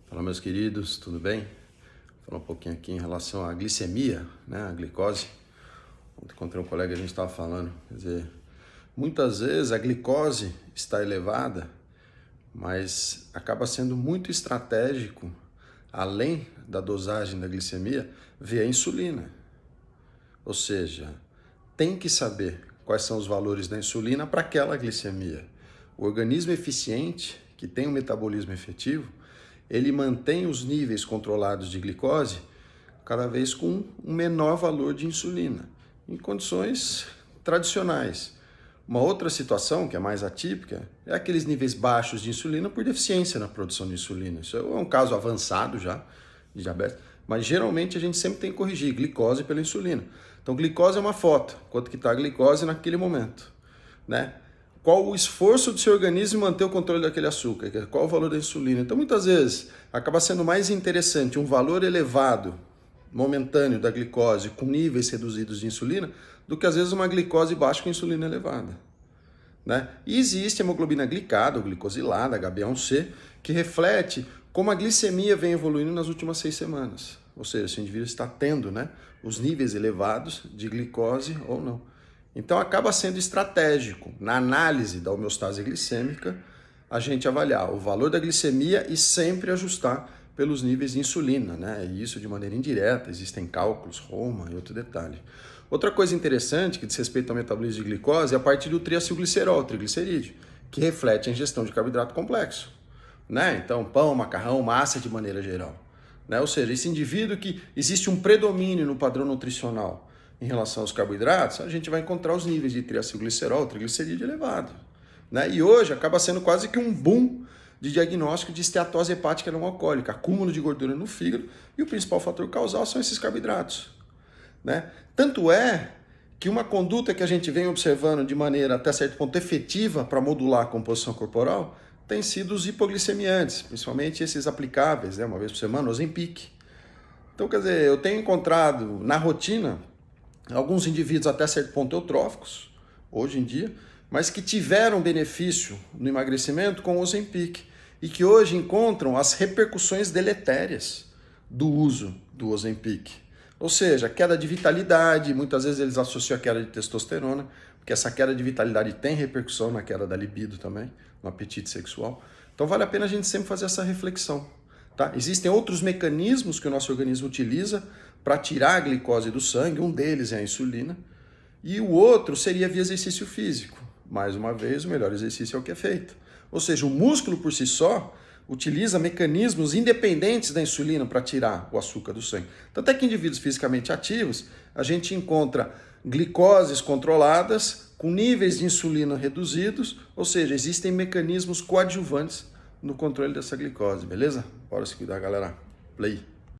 Fala, meus queridos, tudo bem? Vou falar um pouquinho aqui em relação à glicemia, né, a glicose. Ontem encontrei um colega e a gente estava falando, quer dizer, muitas vezes a glicose está elevada, mas acaba sendo muito estratégico, além da dosagem da glicemia, ver a insulina. Ou seja, tem que saber quais são os valores da insulina para aquela glicemia. O organismo eficiente, que tem um metabolismo efetivo, ele mantém os níveis controlados de glicose cada vez com um menor valor de insulina, em condições tradicionais. Uma outra situação, que é mais atípica, é aqueles níveis baixos de insulina por deficiência na produção de insulina. Isso é um caso avançado já de diabetes, mas geralmente a gente sempre tem que corrigir glicose pela insulina. Então, glicose é uma foto, quanto que está a glicose naquele momento, né? Qual o esforço do seu organismo em manter o controle daquele açúcar, qual o valor da insulina. Então, muitas vezes, acaba sendo mais interessante um valor elevado, momentâneo da glicose, com níveis reduzidos de insulina, do que, às vezes, uma glicose baixa com insulina elevada, né? E existe a hemoglobina glicada, ou glicosilada, HbA1c, que reflete como a glicemia vem evoluindo nas últimas 6 semanas. Ou seja, se o indivíduo está tendo, né, os níveis elevados de glicose ou não. Então, acaba sendo estratégico, na análise da homeostase glicêmica, a gente avaliar o valor da glicemia e sempre ajustar pelos níveis de insulina, né? E isso de maneira indireta, existem cálculos, Roma e outro detalhe. Outra coisa interessante que diz respeito ao metabolismo de glicose é a parte do triacilglicerol, triglicerídeo, que reflete a ingestão de carboidrato complexo, né? Então, pão, macarrão, massa de maneira geral, né? Ou seja, esse indivíduo que existe um predomínio no padrão nutricional em relação aos carboidratos, a gente vai encontrar os níveis de triacilglicerol, triglicerídeo elevado, né? E hoje acaba sendo quase que um boom de diagnóstico de esteatose hepática não alcoólica, acúmulo de gordura no fígado, e o principal fator causal são esses carboidratos, né? Tanto é que uma conduta que a gente vem observando de maneira até certo ponto efetiva para modular a composição corporal tem sido os hipoglicemiantes, principalmente esses aplicáveis, né, uma vez por semana, Ozempic. Então, quer dizer, eu tenho encontrado na rotina alguns indivíduos até certo ponto eutróficos, hoje em dia, mas que tiveram benefício no emagrecimento com o Ozempic e que hoje encontram as repercussões deletérias do uso do Ozempic. Ou seja, queda de vitalidade, muitas vezes eles associam a queda de testosterona, porque essa queda de vitalidade tem repercussão na queda da libido também, no apetite sexual. Então vale a pena a gente sempre fazer essa reflexão, tá? Existem outros mecanismos que o nosso organismo utiliza para tirar a glicose do sangue, um deles é a insulina, e o outro seria via exercício físico. Mais uma vez, o melhor exercício é o que é feito. Ou seja, o músculo por si só utiliza mecanismos independentes da insulina para tirar o açúcar do sangue. Tanto é que em indivíduos fisicamente ativos, a gente encontra glicoses controladas com níveis de insulina reduzidos, ou seja, existem mecanismos coadjuvantes no controle dessa glicose, beleza? Bora se cuidar, galera. Play!